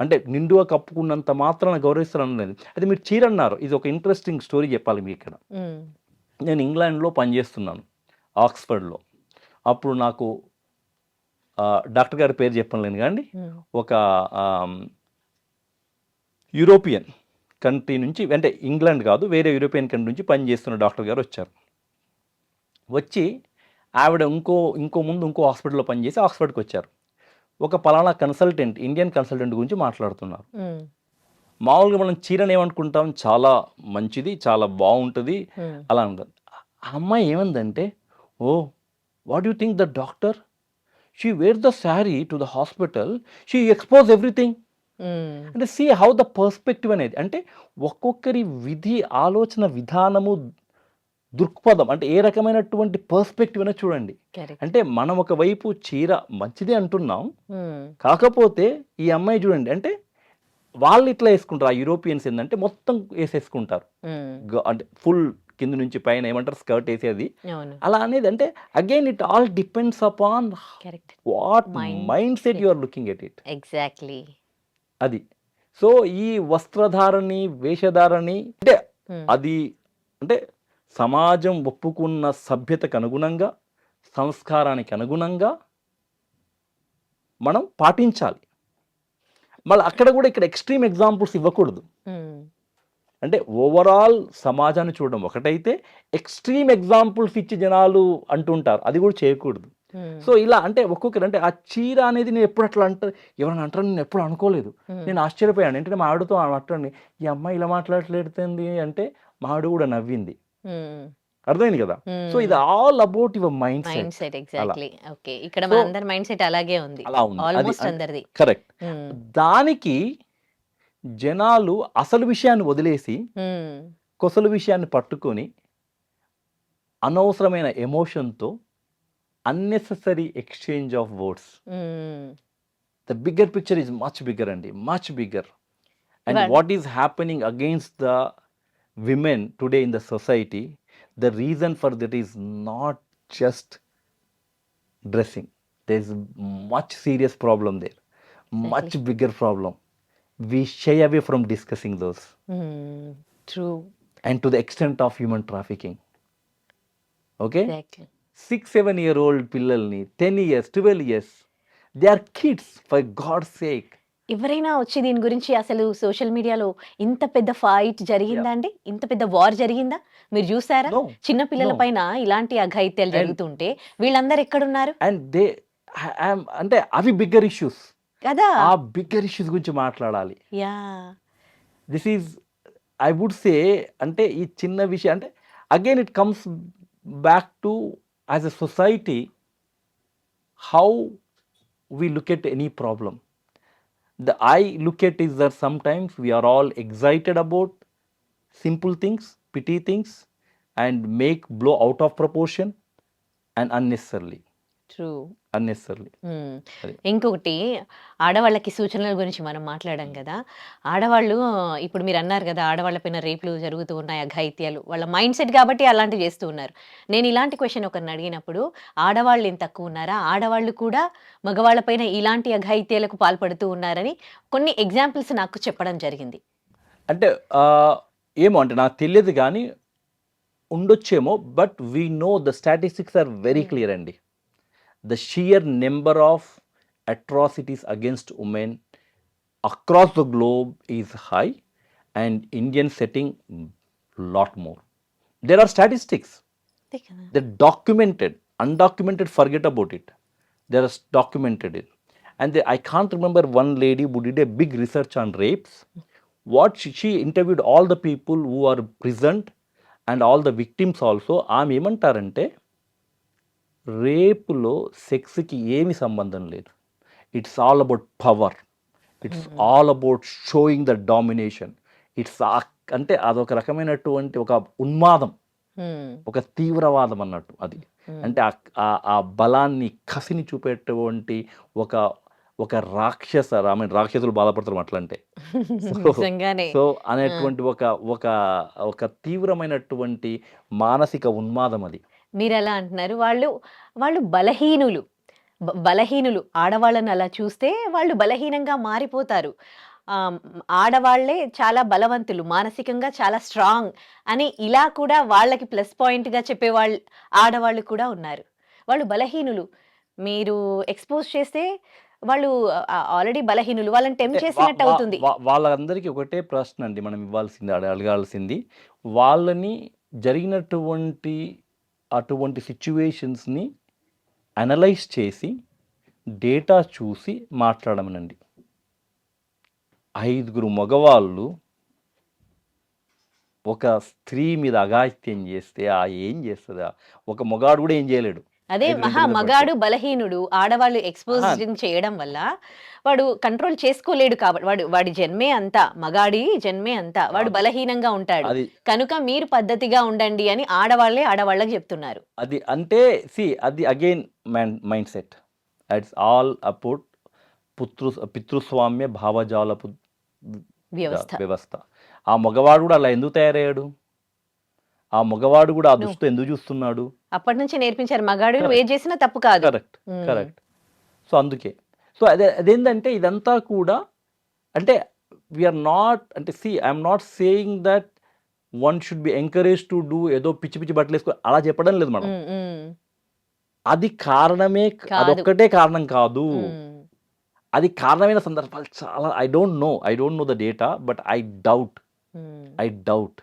[SPEAKER 3] అంటే నిండుగా కప్పుకున్నంత మాత్రాన గౌరవిస్తారనలేదు. అయితే మీరు చీరన్నారు. ఇది ఒక ఇంట్రెస్టింగ్ స్టోరీ చెప్పాలి మీకిక్కడ.
[SPEAKER 2] హ్మ్.
[SPEAKER 3] నేను ఇంగ్లాండ్‌లో పనిచేస్తున్నాను. ఆక్స్‌ఫర్డ్‌లో. అప్పుడు నాకు డాక్టర్ గారి పేరు చెప్పనులేను గాండి.
[SPEAKER 2] హ్మ్.
[SPEAKER 3] ఒక ఆహ్, యూరోపియన్ కంట్రీ నుంచి అంటే ఇంగ్లాండ్ కాదు. వేరే యూరోపియన్ కంట్రీ నుంచి పనిచేస్తున్న డాక్టర్ గారు వచ్చారు. వచ్చి ఆవిడ ఇంకో హాస్పిటల్‌లో పనిచేసి ఆక్స్‌ఫర్డ్‌కొచ్చారు. ఒక పలానా కన్సల్టెంట్, ఇండియన్ కన్సల్టెంట్ గురించి మాట్లాడుతున్నారు.
[SPEAKER 2] హ్మ్.
[SPEAKER 3] మామూలుగా మనం చీరను ఏమనుకుంటాం చాలా మంచిది, చాలా బావుంటది
[SPEAKER 2] హ్మ్.
[SPEAKER 3] అలా అంటాం. ఆ అమ్మాయి ఏమందంటే, "oh! What you think the doctor? She wear the sari to the hospital. She expose everything."
[SPEAKER 2] Hmm.
[SPEAKER 3] అంటే సీ హౌ ద పర్స్పెక్టివ్ అనేది. అంటే ఒక్కొక్కరి ఆలోచన విధానము, దృక్పథం అంటే ఏ రకమైనటువంటి పర్స్పెక్టివ్ అనేది చూడండి.
[SPEAKER 2] కరెక్ట్.
[SPEAKER 3] అంటే మనం ఒకవైపు చీర మంచిదే అంటున్నాం.
[SPEAKER 2] హ్మ్.
[SPEAKER 3] కాకపోతే ఈ అమ్మాయి చూడండి అంటే వాళ్ళు ఇట్లా యేసుకుంటారు. ఆ యూరోపియన్స్ ఏందంటే మొత్తం యేసేసుకుంటారు.
[SPEAKER 2] హ్మ్.
[SPEAKER 3] అంటే ఫుల్ కింద నుంచి పైన ఏమంటారు స్కర్ట్ వేసేది
[SPEAKER 2] అవును.
[SPEAKER 3] అలా అనేది. అంటే again it all depends upon
[SPEAKER 2] correct.
[SPEAKER 3] What
[SPEAKER 2] Mind
[SPEAKER 3] mind set
[SPEAKER 2] set.
[SPEAKER 3] You are looking at it.
[SPEAKER 2] Exactly.
[SPEAKER 3] అది. సో ఈ వస్త్రధారణి వేషధారణి అంటే అది అంటే సమాజం ఒప్పుకున్న సభ్యతకు అనుగుణంగా సంస్కారానికి అనుగుణంగా మనం పాటించాలి. మళ్ళీ అక్కడ కూడా ఇక్కడ ఎక్స్ట్రీమ్ ఎగ్జాంపుల్స్ ఇవ్వకూడదు. అంటే ఓవరాల్ సమాజాన్ని చూడడం ఒకటైతే ఎక్స్ట్రీమ్ ఎగ్జాంపుల్స్ ఇచ్చి జనాలు అంటుంటారు, అది కూడా చేయకూడదు. సో ఇలా అంటే ఒక్కొక్కరు అంటే ఆ చీర అనేది నేను ఎప్పుడు అట్లా ఎవరైనా అంటారు, నేను ఎప్పుడు అనుకోలేదు. నేను ఆశ్చర్యపోయాను. ఏంటంటే మా ఆవిడతో మాట్లాడి ఈ అమ్మాయి ఇలా మాట్లాడలేడుతుంది అంటే మా ఆవిడ కూడా నవ్వింది. అర్థమైంది కదా. సో ఇది all about your mind
[SPEAKER 2] mind
[SPEAKER 3] set.
[SPEAKER 2] Set. Exactly. Okay. ఇక్కడ మనందరి మైండ్ సెట్ అలాగే ఉంది.
[SPEAKER 3] అలా ఉంది.
[SPEAKER 2] ఆల్మోస్ట్ అందరిది.
[SPEAKER 3] కరెక్ట్. దానికి జనాలు అసలు విషయాన్ని వదిలేసి కొసలు విషయాన్ని పట్టుకొని అనవసరమైన ఎమోషన్తో unnecessary exchange of words. The bigger picture is much bigger అండి, much bigger. And what is happening against the women today in the society, the reason for that is not just dressing. There is much serious problem there, much bigger problem. We shy away from discussing those.
[SPEAKER 2] True.
[SPEAKER 3] And to the extent of human trafficking. Okay?
[SPEAKER 2] Exactly.
[SPEAKER 3] 6-7 year old pillalni 10 years 12 years, they are kids, for God's sake.
[SPEAKER 2] ఎవరైనా వచ్చి దీని గురించి అసలు social మీడియాలో ఇంత పెద్ద fight జరిగిందా అండి? ఇంత పెద్ద వార్ జరిగిందా? మీరు చూసారా?
[SPEAKER 3] No.
[SPEAKER 2] చిన్న పిల్లల
[SPEAKER 3] No.
[SPEAKER 2] పైన ఇలాంటి అఘాయిత్యాలు జరుగుతుంటే వీళ్ళందరూ ఎక్కడున్నారు
[SPEAKER 3] And they అంటే అవి బిగ్గర్ ఇష్యూస్
[SPEAKER 2] కదా.
[SPEAKER 3] ఆ బిగ్గర్ ఇష్యూస్ గురించి మాట్లాడాలి.
[SPEAKER 2] Yeah.
[SPEAKER 3] This is I would say అంటే ఈ చిన్న విషయం అంటే again it comes back to as a society how we look at any problem. I look at is that sometimes we are all excited about simple things, petty things, and make blow out of proportion and unnecessarily.
[SPEAKER 2] True.
[SPEAKER 3] Unnecessarily.
[SPEAKER 2] ఇంకొకటి ఆడవాళ్ళకి సూచనల గురించి మనం మాట్లాడాం కదా. ఆడవాళ్ళు ఇప్పుడు మీరు అన్నారు కదా, ఆడవాళ్ళ పైన రేపులు జరుగుతూ ఉన్నాయి, అఘాయిత్యాలు. వాళ్ళ మైండ్ సెట్ కాబట్టి అలాంటివి చేస్తూ ఉన్నారు. నేను ఇలాంటి క్వశ్చన్ ఒకరిని అడిగినప్పుడు, ఆడవాళ్ళు ఏం తక్కువ ఉన్నారా, ఆడవాళ్ళు కూడా మగవాళ్ళ పైన ఇలాంటి అఘాయిత్యాలకు పాల్పడుతూ ఉన్నారని కొన్ని ఎగ్జాంపుల్స్ నాకు చెప్పడం జరిగింది.
[SPEAKER 3] అంటే ఏమో అంటే నాకు తెలియదు కానీ ఉండొచ్చేమో, but we know the statistics are very clear అండి. The sheer number of atrocities against women across the globe is high, and Indian setting lot more. There are statistics. They're documented. Undocumented, forget about it. They are documented it. And I can't remember one lady who did a big research on rapes. What she interviewed all the people who are present and all the victims also. ఆమె ఏమంటారంటే రేపులో సెక్స్కి ఏమి సంబంధం లేదు. It's all about power, it's all about showing the domination. It's అంటే అదొక రకమైనటువంటి ఒక ఉన్మాదం, ఒక తీవ్రవాదం అన్నట్టు అది. అంటే ఆ బలాన్ని కసిని చూపేటువంటి ఒక రాక్షసులు బాధపడతారు అట్లంటే. సో అనేటువంటి ఒక తీవ్రమైనటువంటి మానసిక ఉన్మాదం అది.
[SPEAKER 2] మీరు ఎలా అంటున్నారు? వాళ్ళు బలహీనులు. ఆడవాళ్ళని అలా చూస్తే వాళ్ళు బలహీనంగా మారిపోతారు. ఆడవాళ్లే చాలా బలవంతులు, మానసికంగా చాలా స్ట్రాంగ్ అని ఇలా కూడా వాళ్ళకి ప్లస్ పాయింట్గా చెప్పేవాళ్ళు ఆడవాళ్ళు కూడా ఉన్నారు. వాళ్ళు బలహీనులు, మీరు ఎక్స్పోజ్ చేస్తే వాళ్ళు ఆల్రెడీ బలహీనులు, వాళ్ళని టెంప్ట్ చేసినట్టు అవుతుంది.
[SPEAKER 3] వాళ్ళందరికీ ఒకటే ప్రశ్న అండి మనం అడగాల్సింది, వాళ్ళని జరిగినటువంటి అటువంటి సిచ్యువేషన్స్ని అనలైజ్ చేసి డేటా చూసి మాట్లాడమనండి. 5 మగవాళ్ళు ఒక స్త్రీ మీద అఘాయిత్యం చేస్తే ఏం చేస్తుందా? ఒక మగాడు కూడా ఏం చేయలేడు.
[SPEAKER 2] అదే మగాడు బలహీనుడు, ఆడవాళ్ళు ఎక్స్పోజ్ చేయడం వల్ల వాడు కంట్రోల్ చేసుకోలేడు. కాబట్టి వాడి జన్మే అంతా, మగాడి జన్మే అంతా, వాడు బలహీనంగా ఉంటాడు. కనుక మీరు పద్ధతిగా ఉండండి అని ఆడవాళ్ళకి చెప్తున్నారు.
[SPEAKER 3] అది అంటే అది again mindset. It's all about పితృస్వామ్య భావజాలపు వ్యవస్థ. ఆ మగవాడు కూడా అలా ఎందుకు తయారయ్యాడు? ఆ మగవాడు కూడా ఆ
[SPEAKER 2] నువ్వు
[SPEAKER 3] దృష్టితో ఎందుకు చూస్తున్నాడు?
[SPEAKER 2] అప్పటి నుంచి నేర్పించారు మగాడు నువ్వు
[SPEAKER 3] కరెక్ట్,
[SPEAKER 2] ఏది చేసినా తప్పు కాదు.
[SPEAKER 3] Correct, correct. సో అందుకే సో అదేంటంటే ఇదంతా కూడా అంటే వీఆర్ నాట్ అంటే I'm not saying that one should be encourage to do ఏదో పిచ్చి పిచ్చి బట్టలు వేసుకో అలా చెప్పడం లేదు మనం. అది కారణమే,
[SPEAKER 2] కాదు.
[SPEAKER 3] అదొక్కటే కారణం కాదు.
[SPEAKER 2] ఉమ్,
[SPEAKER 3] అది కారణమైన సందర్భాలు చాలా. I don't know the data, but I doubt.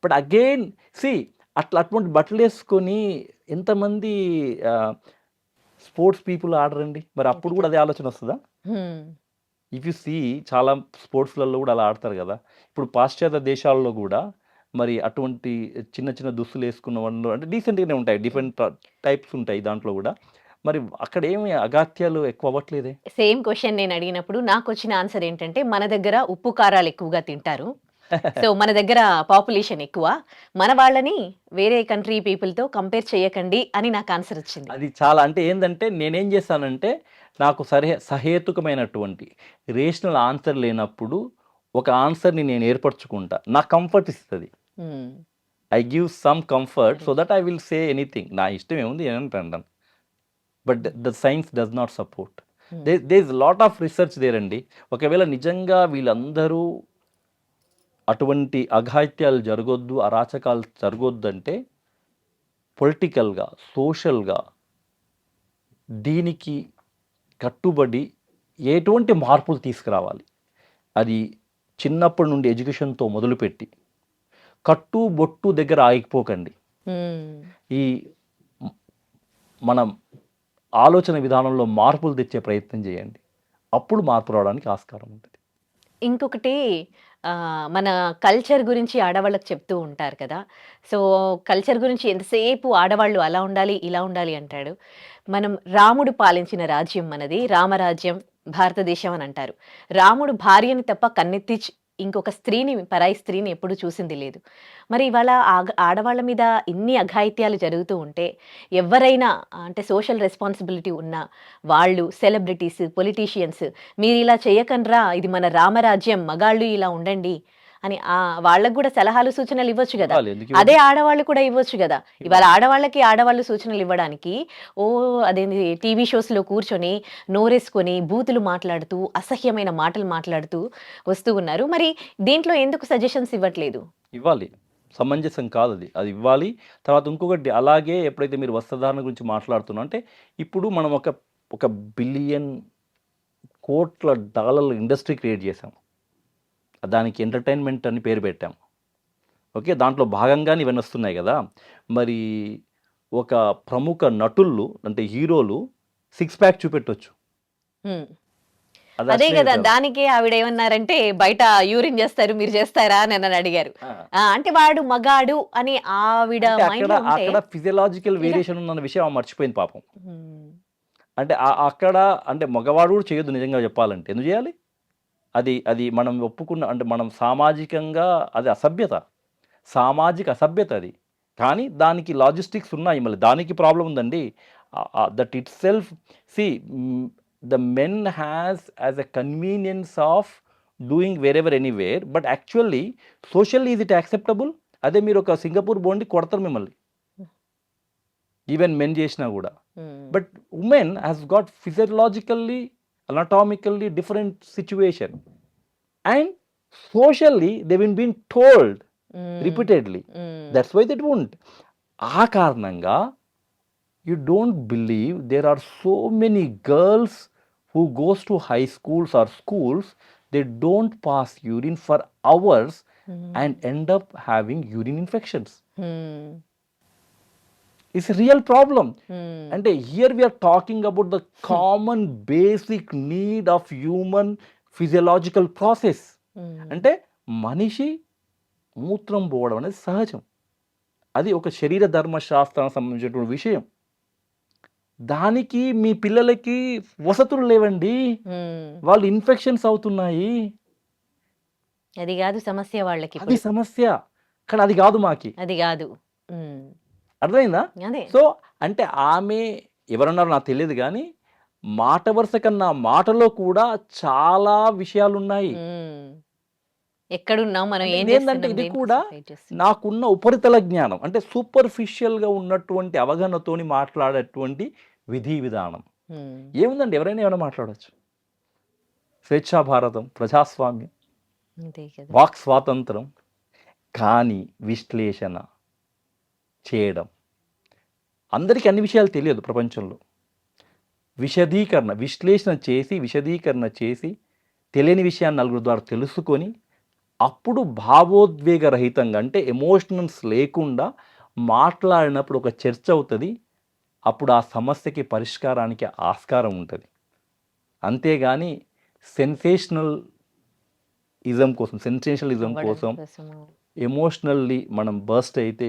[SPEAKER 3] But again see అటువంటి బట్టలు వేసుకొని ఎంతమంది స్పోర్ట్స్ పీపుల్ ఆడరండి? మరి అప్పుడు కూడా అదే ఆలోచన వస్తుందా?
[SPEAKER 2] ఉమ్,
[SPEAKER 3] ఇఫ్ యు సీ చాలా స్పోర్ట్స్లలో కూడా అలా ఆడతారు కదా. ఇప్పుడు పాశ్చాత్య దేశాల్లో కూడా మరి అటువంటి చిన్న చిన్న దుస్తులు వేసుకున్న వాళ్ళు అంటే డీసెంట్గానే ఉంటాయి, డిఫరెంట్ టైప్స్ ఉంటాయి దాంట్లో కూడా. మరి అక్కడ ఏమి అగాత్యాలు ఎక్కువ అవ్వట్లేదే?
[SPEAKER 2] సేమ్ క్వశ్చన్ నేను అడిగినప్పుడు నాకు వచ్చిన ఆన్సర్ ఏంటంటే మన దగ్గర ఉప్పు కారాలు ఎక్కువగా తింటారు, సో మన దగ్గర పాపులేషన్ ఎక్కువ, మన వాళ్ళని వేరే కంట్రీ పీపుల్తో కంపేర్ చేయకండి అని నాకు ఆన్సర్ వచ్చింది.
[SPEAKER 3] అది చాలా అంటే ఏంటంటే నేనేం చేశానంటే నాకు సహేతుకమైనటువంటి రేషనల్ ఆన్సర్ లేనప్పుడు ఒక ఆన్సర్ని నేను ఏర్పరచుకుంటా. నాకు కంఫర్ట్ ఇస్తుంది.
[SPEAKER 2] Um,
[SPEAKER 3] I give some comfort so that I will say anything. నా ఇష్టం ఏముంది ఏమంటాను. But the science does not support. They is lot of research there అండి. ఒకవేళ నిజంగా వీళ్ళందరూ అటువంటి అఘాయిత్యాలు జరగొద్దు, అరాచకాలు జరగొద్దు అంటే పొలిటికల్గా, సోషల్గా దీనికి కట్టుబడి ఎటువంటి మార్పులు తీసుకురావాలి. అది చిన్నప్పటి నుండి ఎడ్యుకేషన్తో మొదలుపెట్టి కట్టు బొట్టు దగ్గర ఆగిపోకండి.
[SPEAKER 2] ఉమ్.
[SPEAKER 3] ఈ మనం ఆలోచన విధానంలో మార్పులు తెచ్చే ప్రయత్నం చేయండి. అప్పుడు మార్పు రావడానికి ఆస్కారం ఉంటుంది.
[SPEAKER 2] ఇంకొకటి మన కల్చర్ గురించి ఆడవాళ్ళకి చెప్తూ ఉంటారు కదా. సో కల్చర్ గురించి ఎంతసేపు ఆడవాళ్ళు అలా ఉండాలి ఇలా ఉండాలి అంటాడు. మనం రాముడు పాలించిన రాజ్యం మనది, రామరాజ్యం భారతదేశం అని అంటారు. రాముడు భార్యని తప్ప కన్నెత్తి ఇంకొక స్త్రీని, పరాయి స్త్రీని ఎప్పుడు చూసింది లేదు. మరి ఇవాళ ఆడవాళ్ళ మీద ఇన్ని అఘాయిత్యాలు జరుగుతూ ఉంటే ఎవరైనా అంటే సోషల్ రెస్పాన్సిబిలిటీ ఉన్న వాళ్ళు, సెలబ్రిటీస్, పొలిటీషియన్స్ మీరు ఇలా చేయకండ్రా, ఇది మన రామరాజ్యం, మగాళ్ళు ఇలా ఉండండి అని వాళ్ళకు కూడా సలహాలు సూచనలు ఇవ్వచ్చు కదా.
[SPEAKER 3] ఎందుకు
[SPEAKER 2] అదే ఆడవాళ్ళు కూడా ఇవ్వచ్చు కదా. ఇవాళ ఆడవాళ్ళకి ఆడవాళ్ళు సూచనలు ఇవ్వడానికి అదేంటి టీవీ షోస్లో కూర్చొని నోరేసుకొని బూతులు మాట్లాడుతూ అసహ్యమైన మాటలు మాట్లాడుతూ వస్తూ ఉన్నారు. మరి దీంట్లో ఎందుకు సజెషన్స్ ఇవ్వట్లేదు?
[SPEAKER 3] ఇవ్వాలి, సమంజసం కాదు అది, అది ఇవ్వాలి. తర్వాత ఇంకొకటి అలాగే ఎప్పుడైతే మీరు వస్త్రధారణ గురించి మాట్లాడుతున్నా అంటే ఇప్పుడు మనం ఒక బిలియన్ కోట్ల డాలర్ల ఇండస్ట్రీ క్రియేట్ చేసాం. దానికి ఎంటర్టైన్మెంట్ అని పేరు పెట్టాం. ఓకే, దాంట్లో భాగంగానే ఇవన్నీ వస్తున్నాయి కదా. మరి ఒక ప్రముఖ నటుళ్ళు అంటే హీరోలు 6 ప్యాక్ చూపెట్టొచ్చు.
[SPEAKER 2] అదే కదా, దానికే ఆవిడ ఏమన్నారంటే బయట యూరిన్ చేస్తారు మీరు చేస్తారా అని నన్ను అడిగారు. అంటే వాడు మగాడు అని ఆవిడ
[SPEAKER 3] అక్కడ ఫిజియలాజికల్ వేరియేషన్ ఉన్న విషయం మర్చిపోయింది పాపం. అంటే అక్కడ అంటే మగవాడు కూడా చేయొద్దు నిజంగా చెప్పాలంటే. ఎందుకు చేయాలి? అది మనం ఒప్పుకున్న అంటే మనం సామాజికంగా అది అసభ్యత, సామాజిక అసభ్యత అది. కానీ దానికి లాజిస్టిక్స్ ఉన్నాయి, మళ్ళీ దానికి ప్రాబ్లం ఉందండి. That it self the men has as a convenience of doing wherever anywhere, but actually socially is it acceptable? అదే మీరు ఒక సింగపూర్ బోండి కొడతారు మిమ్మల్ని, ఈవెన్ మెన్ చేసినా కూడా. But women has got physiologically, anatomically different situation, and socially they've been told repeatedly. That's why they won't. ఆ కారణంగా you don't believe there are so many girls who goes to high schools or schools, they don't pass urine for hours and end up having urine infections. It's a real problem. And here we are talking about the common basic need of human physiological process. అంటే మనిషి మూత్రం పోవడం అనేది సహజం, అది ఒక శరీర ధర్మశాస్త్రానికి సంబంధించినటువంటి విషయం. దానికి మీ పిల్లలకి వసతులు లేవండి, వాళ్ళు ఇన్ఫెక్షన్స్ అవుతున్నాయి.
[SPEAKER 2] అది కాదు సమస్య వాళ్ళకి,
[SPEAKER 3] అది సమస్య. కానీ అది కాదు మాకి,
[SPEAKER 2] అది కాదు.
[SPEAKER 3] అర్థమైందా? సో అంటే ఆమె ఎవరన్నారో నాకు తెలియదు కానీ మాట వరుస కన్నా మాటలో కూడా చాలా విషయాలు ఉన్నాయి.
[SPEAKER 2] ఎక్కడున్నాం, మనం
[SPEAKER 3] అంటే
[SPEAKER 2] ఏం
[SPEAKER 3] ఏందంటే
[SPEAKER 2] చేస్తున్నాం,
[SPEAKER 3] ఇది
[SPEAKER 2] దేనికోసం
[SPEAKER 3] కూడా
[SPEAKER 2] ఫైట్ చేస్తున్నాం.
[SPEAKER 3] నాకున్న ఉపరితల జ్ఞానం అంటే సూపర్ఫిషియల్‌గా ఉన్నటువంటి అవగాహనతోని మాట్లాడేటువంటి విధి విధానం.
[SPEAKER 2] హ్మ్.
[SPEAKER 3] ఏముందండి ఎవరైనా ఏమైనా మాట్లాడొచ్చు. స్వేచ్ఛా భారతం, ప్రజాస్వామ్యం,
[SPEAKER 2] అంతే కదా.
[SPEAKER 3] వాక్ స్వాతంత్రం. కానీ విశ్లేషణ చేయడం. అందరికీ అన్ని విషయాలు తెలియదు ప్రపంచంలో. విశదీకరణ చేసి తెలియని విషయాన్ని నలుగురు ద్వారా తెలుసుకొని అప్పుడు భావోద్వేగ రహితంగా అంటే ఎమోషనల్స్ లేకుండా మాట్లాడినప్పుడు ఒక చర్చ అవుతుంది. అప్పుడు ఆ సమస్యకి పరిష్కారానికి ఆస్కారం ఉంటుంది. అంతేగాని సెన్సేషనలిజం
[SPEAKER 2] అవ్వడం
[SPEAKER 3] కోసం
[SPEAKER 2] కోసము.
[SPEAKER 3] ఎమోషనల్లీ మనం బర్స్ట్ అయితే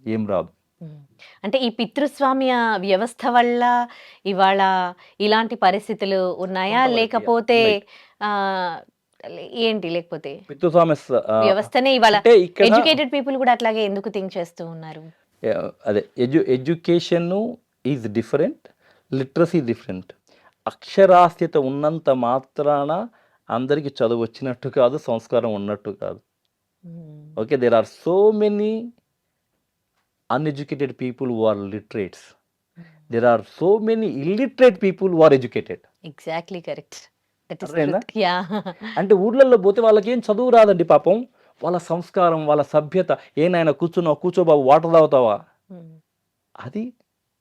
[SPEAKER 3] ఏం రాదు.
[SPEAKER 2] హ్మ్. అంటే ఈ పితృస్వామ్య వ్యవస్థ వల్ల ఇవాళ ఇలాంటి పరిస్థితులు ఉన్నాయా?
[SPEAKER 3] కొంతవరకు
[SPEAKER 2] లేకపోతే
[SPEAKER 3] ఉన్నాయి.
[SPEAKER 2] ఆహ్, ఏంటి లేకపోతే?
[SPEAKER 3] పితృస్వామ్య
[SPEAKER 2] వ్యవస్థనే ఇవాళ
[SPEAKER 3] అంటే ఇక్కడ
[SPEAKER 2] ఎడ్యుకేటెడ్ పీపుల్ గూడా అట్లాగే ఎందుకు థింక్ చేస్తూ ఉన్నారు?
[SPEAKER 3] అదే education is different, literacy different. అక్షరాస్యత ఉన్నంత మాత్రాన అందరికీ చదువు వచ్చినట్టు కాదు, సంస్కారం ఉన్నట్టు కాదు.
[SPEAKER 2] Hmm.
[SPEAKER 3] Okay, there are so many uneducated people who are literates. There are so many illiterate people who are educated.
[SPEAKER 2] Exactly correct. That is
[SPEAKER 3] అర్థమైందా?
[SPEAKER 2] ట్రూత్. యాహ్!
[SPEAKER 3] అంటే ఊర్లలో పోతే వాళ్ళకేం చదువు రాదండి పాపం. వాళ్ళ సంస్కారం, వాళ్ళ సభ్యత. ఏ నాయనా కూర్చున్నావు, కూర్చో బాబు, వాటర్ తాగుతావా?
[SPEAKER 2] హ్మ్.
[SPEAKER 3] అది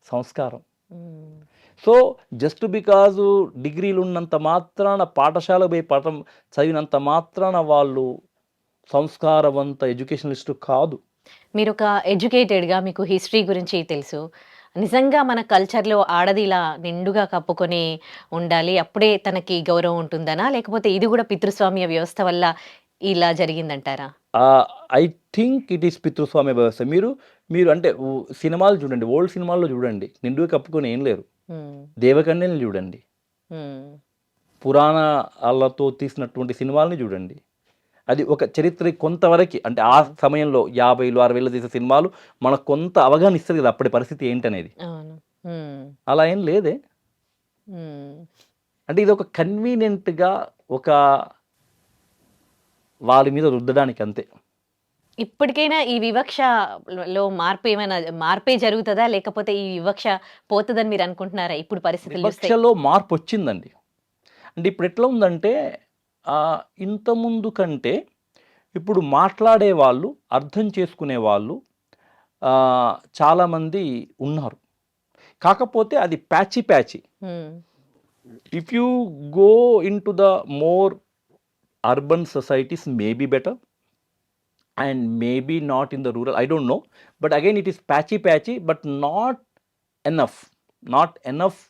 [SPEAKER 3] సంస్కారం.
[SPEAKER 2] హ్మ్.
[SPEAKER 3] సో జస్ట్ బికాజు డిగ్రీలు ఉన్నంత మాత్రాన పాఠశాల పోయి పాఠం చదివినంత మాత్రాన వాళ్ళు సంస్కారవంత ఎడ్యుకేషనలిస్టు కాదు.
[SPEAKER 2] మీరొక ఎడ్యుకేటెడ్‌గా మీకు హిస్టరీ గురించి తెలుసు. నిజంగా మన కల్చర్‌లో ఆడది ఇలా నిండుగా కప్పుకొని ఉండాలి. అప్పుడే తనకి గౌరవం ఉంటుందనా? లేకపోతే ఇది గూడా పితృస్వామ్య వ్యవస్థ వల్ల ఇలా జరిగిందంటారా?
[SPEAKER 3] ఐ థింక్ ఇట్ ఈస్ పితృస్వామ్య వ్యవస్థ. మీరు అంటే సినిమాలు చూడండి, ఓల్డ్ సినిమాల్లో చూడండి, నిండుగా కప్పుకొని ఏం లేరు.
[SPEAKER 2] హ్మ్.
[SPEAKER 3] దేవకన్యని చూడండి,
[SPEAKER 2] హ్మ్.
[SPEAKER 3] పురాణాలతో తీసినటువంటి సినిమాలని చూడండి. అది ఒక చరిత్ర కొంతవరకు అంటే ఆ సమయంలో 50లు 60లు తీసే సినిమాలు మనకు కొంత అవగాహన ఇస్తుంది కదా అప్పటి పరిస్థితి ఏంటనేది.
[SPEAKER 2] అవును. హ్మ్.
[SPEAKER 3] అలా ఏం లేదే.
[SPEAKER 2] హ్మ్.
[SPEAKER 3] అంటే ఇది ఒక కన్వీనియంట్‌గా ఒక వాళ్ళ మీద రుద్దడానికి అంతే.
[SPEAKER 2] ఇప్పటికైనా ఈ వివక్షలో మార్పే జరుగుతదా? లేకపోతే ఈ వివక్ష పోతదని మీరు అనుకుంటున్నారా? ఇప్పుడు పరిస్థితులు చూస్తే?
[SPEAKER 3] వివక్షలో మార్పొచ్చిందండి. అంటే ఇప్పుడు ఎట్లా ఉందంటే ఇంతకుముందు కంటే ఇప్పుడు మాట్లాడే వాళ్ళు, అర్థం చేసుకునే వాళ్ళు చాలామంది ఉన్నారు. కాకపోతే అది patchy.
[SPEAKER 2] Hmm.
[SPEAKER 3] If you go into the more urban societies may be better and maybe not in the rural, I don't know. But again it is patchy but not enough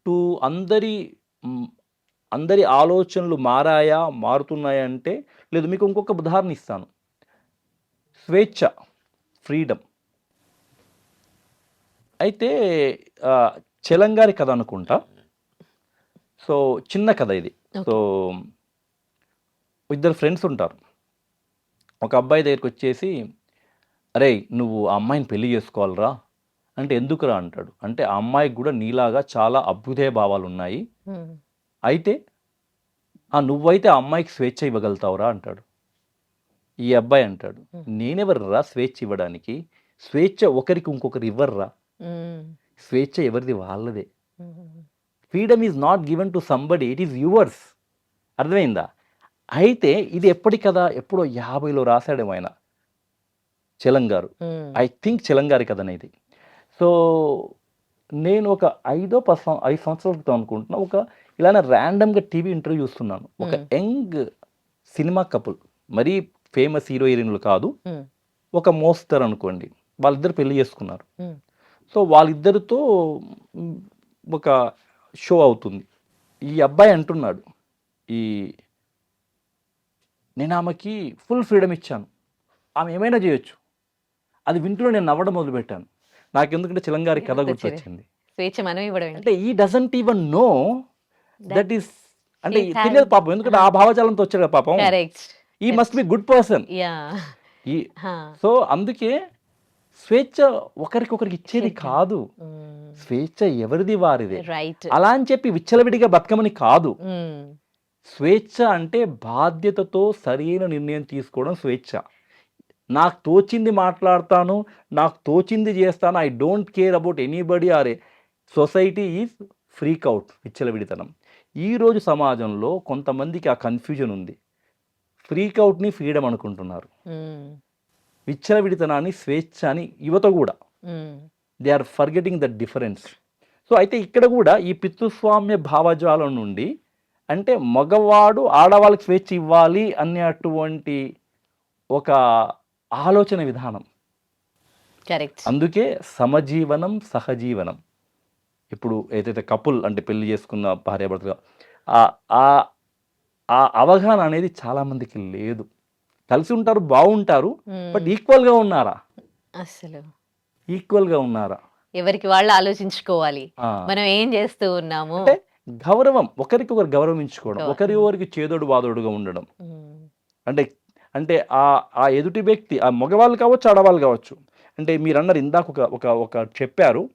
[SPEAKER 3] to అందరి ఆలోచనలు మారుతున్నాయా అంటే లేదు. మీకు ఇంకొక ఉదాహరణ ఇస్తాను. స్వేచ్ఛ, freedom. అయితే చెలంగారి కథ అనుకుంటా. సో చిన్న కథ ఇది. సో ఇద్దరు ఫ్రెండ్స్ ఉంటారు. ఒక అబ్బాయి దగ్గరికి వచ్చేసి, అరేయ్ నువ్వు ఆ అమ్మాయిని పెళ్లి చేసుకోవాలిరా అంటే, ఎందుకురా అంటాడు. అంటే ఆ అమ్మాయికి కూడా నీలాగా చాలా అభ్యుదయ భావాలు ఉన్నాయి.
[SPEAKER 2] హ్మ్.
[SPEAKER 3] అయితే నువ్వైతే ఆ అమ్మాయికి స్వేచ్ఛ ఇవ్వగలుగుతావురా అంటాడు. ఈ అబ్బాయి అంటాడు, నేనెవర్రా స్వేచ్ఛ ఇవ్వడానికి? స్వేచ్ఛ ఒకరికి ఇంకొకరు ఇవ్వర్రా.
[SPEAKER 2] హ్మ్.
[SPEAKER 3] స్వేచ్ఛ ఎవరిది వాళ్ళదే.
[SPEAKER 2] హ్మ్.
[SPEAKER 3] Freedom is not given to somebody, it is yours. అర్థమైందా? అయితే ఇది ఎప్పటి కదా, ఎప్పుడో 50లో రాశాడేమో ఆయన, చెలంగారు.
[SPEAKER 2] హ్మ్.
[SPEAKER 3] ఐ థింక్ చెలంగారి కథనే ఇది. సో నేను ఒక 5 సంవత్సరాల క్రితం అనుకుంటున్నా, ఒక ఇలానే ర్యాండమ్గా టీవీ ఇంటర్వ్యూ చూస్తున్నాను. ఒక యంగ్ సినిమా కపుల్, మరీ ఫేమస్ హీరో హీరోయిన్లు కాదు,
[SPEAKER 2] హ్మ్.
[SPEAKER 3] ఒక మోస్తరు అనుకోండి, వాళ్ళిద్దరు పెళ్లి చేసుకున్నారు.
[SPEAKER 2] హ్మ్.
[SPEAKER 3] సో వాళ్ళిద్దరితో ఒక షో అవుతుంది. ఈ అబ్బాయి అంటున్నాడు, నేను ఆమెకి ఫుల్ ఫ్రీడమ్ ఇచ్చాను, ఆమె ఏమైనా చేయొచ్చు. అది వింటూ నేను నవ్వడం మొదలుపెట్టాను. నాకెందుకంటే చిలంగారి కథ గుర్తొచ్చింది.
[SPEAKER 2] స్వేచ్ఛ మనం ఇవ్వడం ఏంటి?
[SPEAKER 3] అంటే ఈ doesn't even know that is, అంటే
[SPEAKER 2] he
[SPEAKER 3] తెలియదు
[SPEAKER 2] had-
[SPEAKER 3] పాపం, ఎందుకంటే ఆ భావజాలంతో వచ్చాడు కదా పాపం.
[SPEAKER 2] కరెక్ట్.
[SPEAKER 3] ఈ must be good person.
[SPEAKER 2] Yeah!
[SPEAKER 3] ఈ
[SPEAKER 2] హా!
[SPEAKER 3] సో అందుకే స్వేచ్ఛ ఒకరికొకరికి ఇచ్చేది కాదు.
[SPEAKER 2] హ్మ్.
[SPEAKER 3] స్వేచ్ఛ ఎవరిది వారిదే.
[SPEAKER 2] రైట్.
[SPEAKER 3] అలా అని చెప్పి విచ్చలవిడిగా బతకమని కాదు.
[SPEAKER 2] హ్మ్.
[SPEAKER 3] స్వేచ్ఛ అంటే బాధ్యతతో సరైన నిర్ణయం తీసుకోవడం స్వేచ్ఛ. నాకు తోచింది మాట్లాడతాను, నాకు తోచింది చేస్తాను. I don't care about anybody or a society is freak out విచ్చలవిడితనం. ఈరోజు సమాజంలో కొంతమందికి ఆ కన్ఫ్యూజన్ ఉంది. ఫ్రీక్ అవుట్‌ని ఫ్రీడమ్ అనుకుంటున్నారు. విచ్చలవిడితనాన్ని స్వేచ్ఛ అని యువత కూడా. They are forgetting the difference. So అయితే ఇక్కడ కూడా ఈ పితృస్వామ్య భావజాలం నుండి అంటే మగవాడు ఆడవాళ్ళకి స్వేచ్ఛ ఇవ్వాలి అనేటువంటి ఒక ఆలోచన విధానం.
[SPEAKER 2] కరెక్ట్.
[SPEAKER 3] అందుకే సమజీవనం, సహజీవనం. ఇప్పుడు ఏదైతే కపుల్ అంటే పెళ్లి చేసుకున్న భార్యాభర్తలు ఆ- ఆ ఆ అవగాహన అనేది చాలా మందికి లేదు. కలిసి ఉంటారు, బాగుంటారు, బట్ ఈక్వల్గా ఉన్నారా?
[SPEAKER 2] అసలు
[SPEAKER 3] ఈక్వల్గా ఉన్నారా?
[SPEAKER 2] ఎవరికి వాళ్ళు ఆలోచించుకోవాలి,
[SPEAKER 3] ఆ.
[SPEAKER 2] మనం ఏం చేస్తూ ఉన్నాము.
[SPEAKER 3] అంటే గౌరవం, ఒకరికొకరు గౌరవించుకోవడం,
[SPEAKER 2] గౌరవం.
[SPEAKER 3] ఒకరికి చేదోడు వాదోడుగా ఉండడం.
[SPEAKER 2] ఉమ్,
[SPEAKER 3] అంటే అంటే ఆ ఎదుటి వ్యక్తి, ఆ మగవాళ్ళు కావచ్చు, ఆడవాళ్ళు కావచ్చు. అంటే మీరు అన్నారు ఇందాక ఒక ఒక ఒక చెప్పారు,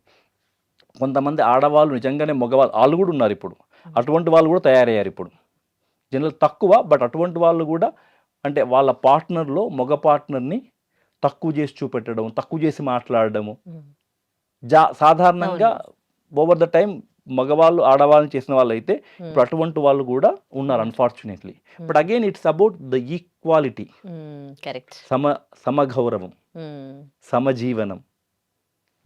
[SPEAKER 3] కొంతమంది ఆడవాళ్ళు నిజంగానే మగవాళ్ళు వాళ్ళు కూడా ఉన్నారు ఇప్పుడు. అటువంటి వాళ్ళు కూడా తయారయ్యారు ఇప్పుడు. జనరల్ తక్కువ, బట్ అటువంటి వాళ్ళు కూడా అంటే వాళ్ళ పార్ట్నర్లో మగ పార్ట్నర్ని తక్కువ చేసి చూపెట్టడం, తక్కువ చేసి మాట్లాడడము.
[SPEAKER 2] ఉమ్,
[SPEAKER 3] సాధారణంగా ఓవర్ ద టైం మగవాళ్ళు ఆడవాళ్ళని చేసిన వాళ్ళు అయితే ఇప్పుడు అటువంటి వాళ్ళు కూడా ఉన్నారు unfortunately. But again it's about the equality,
[SPEAKER 2] correct.
[SPEAKER 3] సమగౌరవం, సమజీవనం.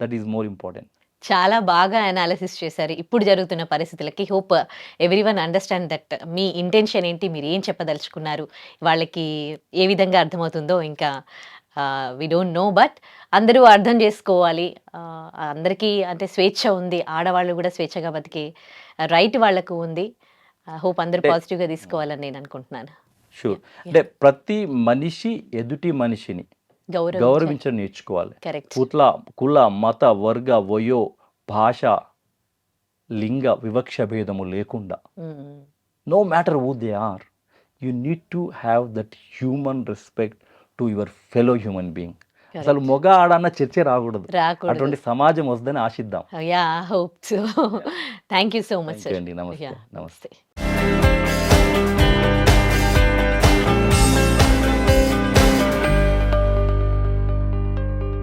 [SPEAKER 3] That is more important.
[SPEAKER 2] చాలా బాగా అనాలిసిస్ చేశారు ఇప్పుడు జరుగుతున్న పరిస్థితులకి. హోప్ ఎవ్రీవన్ అండర్స్టాండ్ దట్ మీ ఇంటెన్షన్ ఏంటి, మీరు ఏం చెప్పదలుచుకున్నారు, వాళ్ళకి ఏ విధంగా అర్థమవుతుందో ఇంకా వి డోంట్ నో. బట్ అందరూ అర్థం చేసుకోవాలి. అందరికీ అంటే స్వేచ్ఛ ఉంది, ఆడవాళ్ళు కూడా స్వేచ్ఛగా బతికే రైట్ వాళ్ళకు ఉంది. హోప్ అందరూ పాజిటివ్గా తీసుకోవాలని నేను అనుకుంటున్నాను.
[SPEAKER 3] షూర్. అంటే ప్రతి మనిషి ఎదుటి మనిషిని గౌరవించడం నేర్చుకోవాలి.
[SPEAKER 2] కరెక్ట్.
[SPEAKER 3] కుల మత వర్గ వయో భాష లింగ వివక్ష భేదము లేకుండా, no matter who they are, you need to have that human respect to your fellow human being. అసలు మొగ ఆడన్న చర్చ రాకూడదు. అటువంటి సమాజం వస్తుందని ఆశిద్దాం.
[SPEAKER 2] Yeah, hope so. Thank you so much
[SPEAKER 3] అండి. నమస్తే.
[SPEAKER 2] నమస్తే.